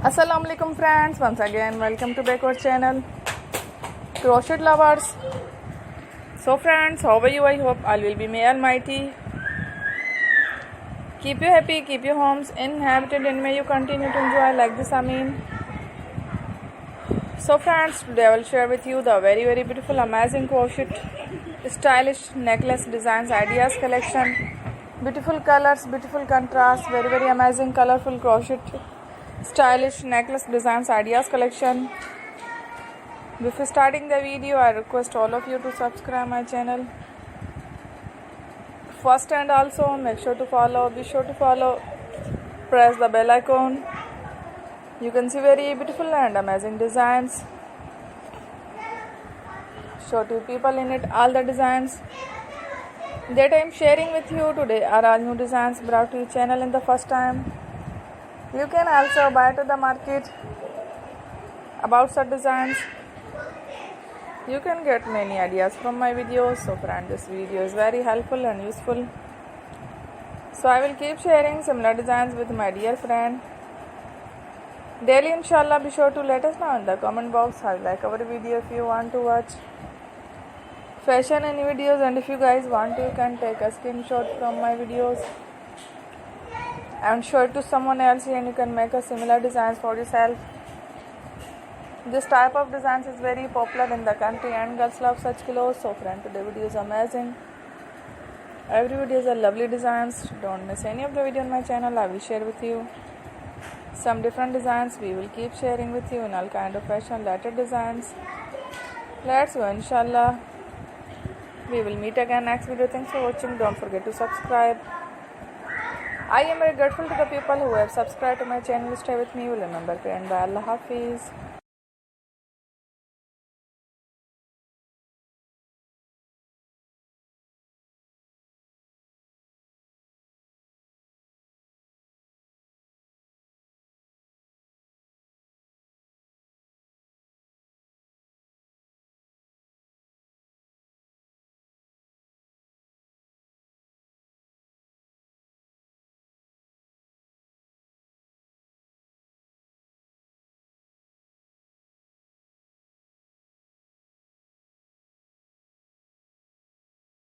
Assalamu alaikum friends, once again welcome to back our channel Crochet lovers. So friends, how are you? I hope all will be may almighty keep you happy, keep your homes inhabited, and may you continue to enjoy like this. So friends, today I will share with you the very beautiful amazing crochet stylish necklace designs ideas collection. Beautiful colors, beautiful contrast, very amazing colorful crochet stylish necklace designs ideas collection. Before starting the video, I request all of you to subscribe my channel first, and also be sure to follow, press the bell icon. You can see very beautiful and amazing designs, show to people in it all the designs that I am sharing with you today are all new designs brought to your channel in the first time. You can also buy to the market about such designs. You can get many ideas from my videos. So friend, this video is very helpful and useful. So I will keep sharing similar designs with my dear friend daily, inshallah. Be sure to let us know in the comment box how you like our video. If you want to watch fashion and videos, and if you guys want to, you can take a screenshot from my videos and show it to someone else, and you can make a similar designs for yourself. This type of designs is very popular in the country and girls love such clothes. So friend, today video is amazing. Every video is a lovely designs. Don't miss any of the video on my channel. I will share with you some different designs. We will keep sharing with you in all kind of fashion related designs. Let's go, inshallah. We will meet again next video. Thanks for watching. Don't forget to subscribe. I am very grateful to the people who have subscribed to my channel. Stay with me. You will remember, and by Allah Hafiz.